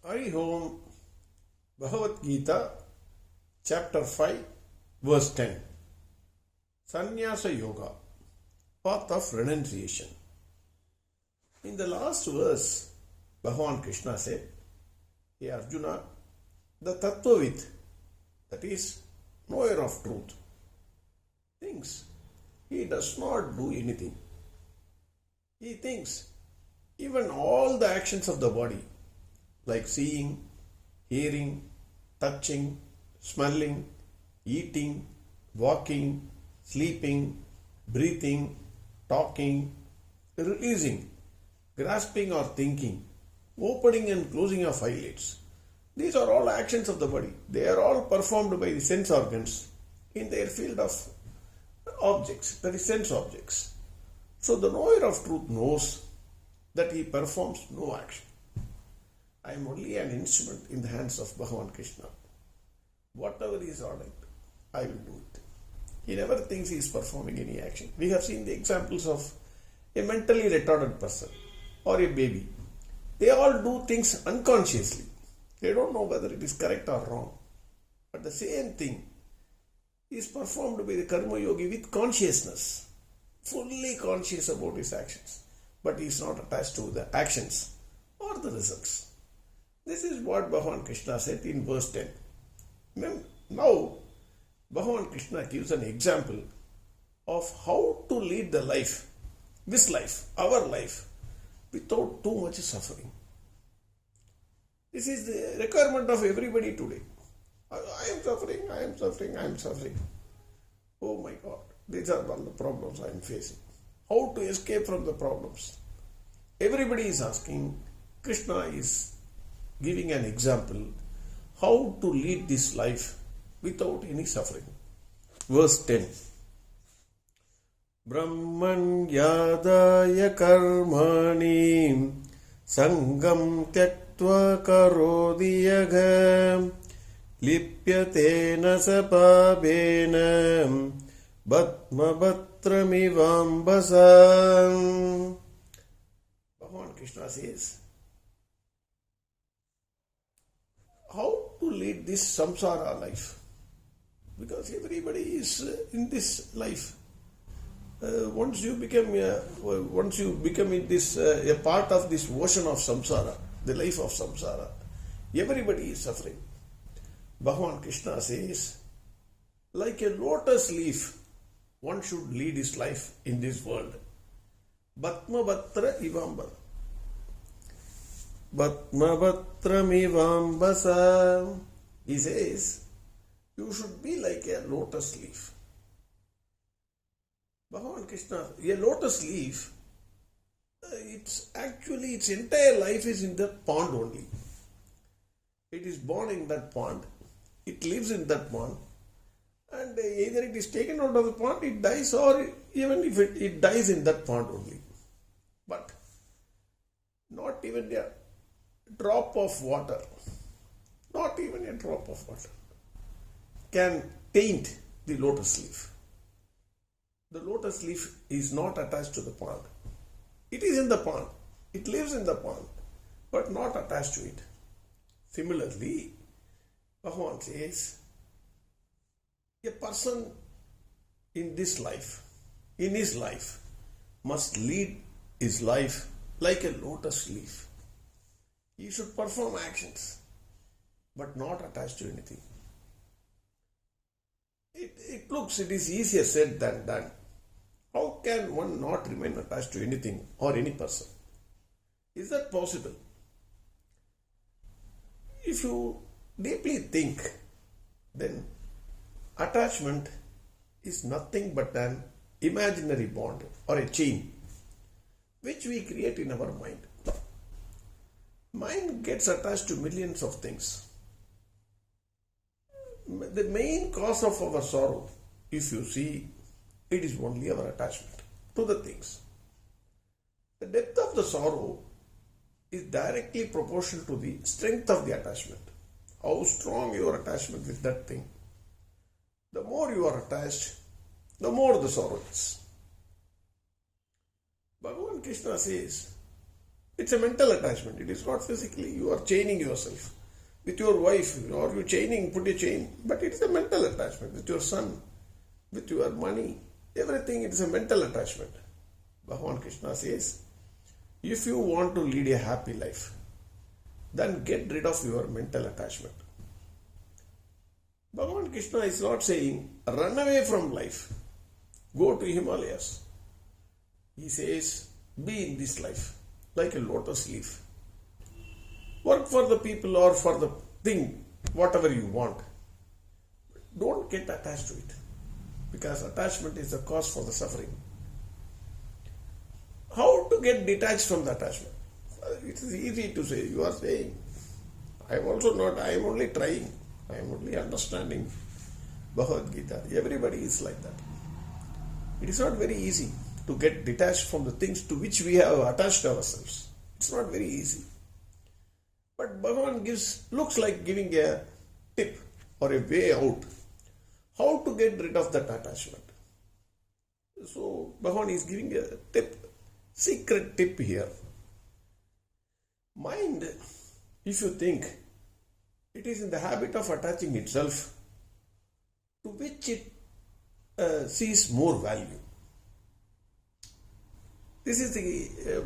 Hari Om, Bhagavad Gita Ch.5 Verse 10. Sannyasa Yoga, Path of Renunciation. In the last verse, Bhagwan Krishna said, Hey Arjuna, the Tattvavit, that is, knower of truth, thinks he does not do anything. He thinks even all the actions of the body, like seeing, hearing, touching, smelling, eating, walking, sleeping, breathing, talking, releasing, grasping or thinking, opening and closing of eyelids. These are all actions of the body. They are all performed by the sense organs in their field of objects, that is sense objects. So the knower of truth knows that he performs no action. I am only an instrument in the hands of Bhagwan Krishna. Whatever is ordered, I will do it. He never thinks he is performing any action. We have seen the examples of a mentally retarded person or a baby. They all do things unconsciously. They don't know whether it is correct or wrong. But the same thing is performed by the Karma Yogi with consciousness, fully conscious about his actions. But he is not attached to the actions or the results. This is what Bhagwan Krishna said in verse 10. Now, Bhagwan Krishna gives an example of how to lead the life, this life, our life, without too much suffering. This is the requirement of everybody today. I am suffering, I am suffering, I am suffering. Oh my God, these are all the problems I am facing. How to escape from the problems? Everybody is asking. Krishna is giving an example how to lead this life without any suffering. Verse 10. Brahman yadaya karmani sangam tyaktva karodiyagam lipyatena sapabena batmabhatramivambasam. Bhagwan Krishna says, how to lead this samsara life? Because everybody is in this life. Once you become in this a part of this ocean of samsara, the life of samsara, everybody is suffering. Bhagwan Krishna says, like a lotus leaf, one should lead his life in this world. Batmabhatra ivambar. Batmabhatramivambasa. He says, you should be like a lotus leaf. Bhagwan Krishna, a lotus leaf, its entire life is in the pond only. It is born in that pond. It lives in that pond. And either it is taken out of the pond, it dies, or even if it dies in that pond only. But not even a drop of water, not even a drop of water can taint the lotus leaf. The lotus leaf is not attached to the pond. It is in the pond. It lives in the pond, but not attached to it. Similarly, Bhagwan says, a person in his life, must lead his life like a lotus leaf. He should perform actions, but not attached to anything. It is easier said than done. How can one not remain attached to anything or any person? Is that possible? If you deeply think, then attachment is nothing but an imaginary bond or a chain which we create in our mind. Mind gets attached to millions of things. The main cause of our sorrow, if you see, it is only our attachment to the things. The depth of the sorrow is directly proportional to the strength of the attachment. How strong your attachment with that thing. The more you are attached, the more the sorrow is. Bhagwan Krishna says, It's a mental attachment. It is not physically. You are chaining yourself. With your wife, or you chaining, put a chain. But it is a mental attachment. With your son, with your money, everything, it is a mental attachment. Bhagwan Krishna says, if you want to lead a happy life, then get rid of your mental attachment. Bhagwan Krishna is not saying, run away from life, go to Himalayas. He says, be in this life like a lotus leaf. Work for the people or for the thing, whatever you want. Don't get attached to it, because attachment is the cause for the suffering. How to get detached from the attachment? It is easy to say. You are saying, I am also not, I am only trying. I am only understanding Bhagavad Gita. Everybody is like that. It is not very easy to get detached from the things to which we have attached ourselves. It's not very easy. But Bhagavan looks like giving a tip or a way out. How to get rid of that attachment. So Bhagavan is giving a tip, secret tip here. Mind, if you think, it is in the habit of attaching itself to which it sees more value. This is the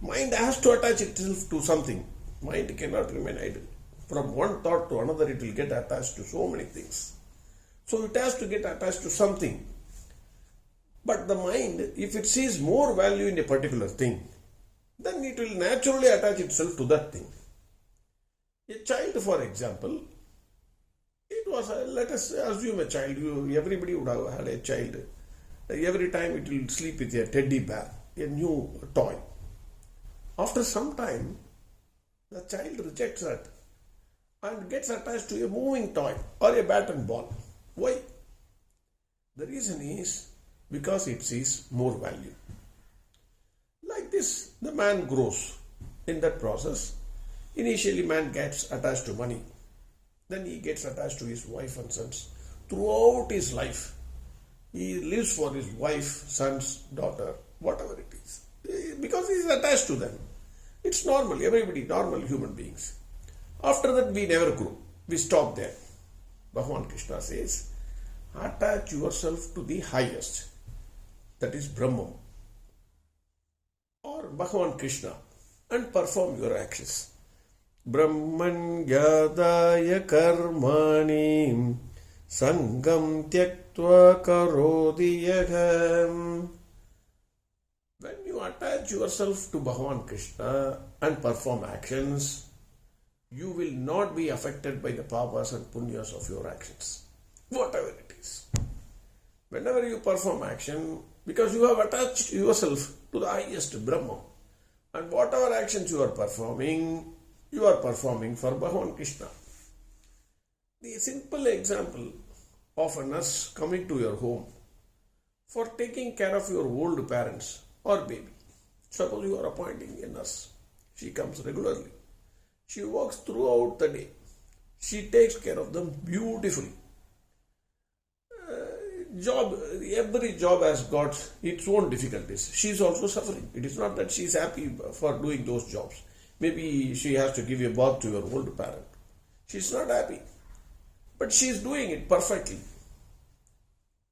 mind has to attach itself to something. Mind cannot remain idle. From one thought to another, it will get attached to so many things. So it has to get attached to something. But the mind, if it sees more value in a particular thing, then it will naturally attach itself to that thing. A child, for example, it was, let us assume a child, everybody would have had a child. Every time it will sleep with a teddy bear, a new toy. After some time, the child rejects that and gets attached to a moving toy or a bat and ball. Why? The reason is because it sees more value. Like this, the man grows. In that process, initially man gets attached to money. Then he gets attached to his wife and sons. Throughout his life, he lives for his wife, sons, daughter, whatever it is. Because he is attached to them. It's normal, everybody, normal human beings. After that, we never grow. We stop there. Bhagwan Krishna says, attach yourself to the highest. That is Brahman. Or Bhagwan Krishna. And perform your actions. Brahman yadaya karmani sangam tyaktva karodiyagam. When you attach yourself to Bhagwan Krishna and perform actions, you will not be affected by the papas and punyas of your actions, whatever it is. Whenever you perform action, because you have attached yourself to the highest Brahma, and whatever actions you are performing for Bhagwan Krishna. The simple example of a nurse coming to your home for taking care of your old parents or baby. Suppose you are appointing a nurse. She comes regularly. She works throughout the day. She takes care of them beautifully. Every job has got its own difficulties. She is also suffering. It is not that she is happy for doing those jobs. Maybe she has to give a bath to your old parent. She is not happy. But she is doing it perfectly.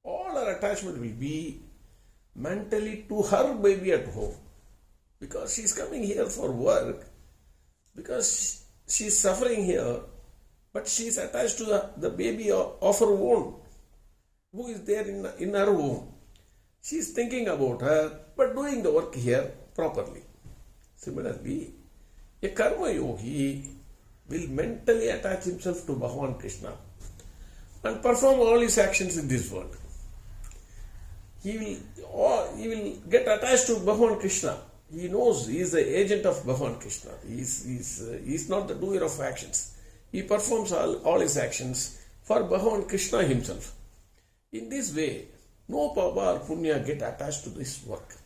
All her attachment will be mentally to her baby at home. Because she is coming here for work. Because she is suffering here. But she is attached to the baby of her own, who is there in her home. She is thinking about her, but doing the work here properly. Similarly, a karma yogi will mentally attach himself to Bhagwan Krishna and perform all his actions in this world. He will get attached to Bhagwan Krishna. He knows he is the agent of Bhagwan Krishna. He is not the doer of actions. He performs all his actions for Bhagwan Krishna himself. In this way, no papa or punya get attached to this work.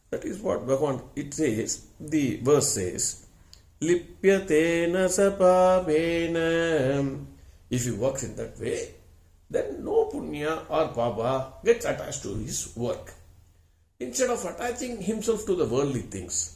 That is what Bhagwan, it says, the verse says, Lipyatena sapavena. If he works in that way, then no punya or papa gets attached to his work. Instead of attaching himself to the worldly things,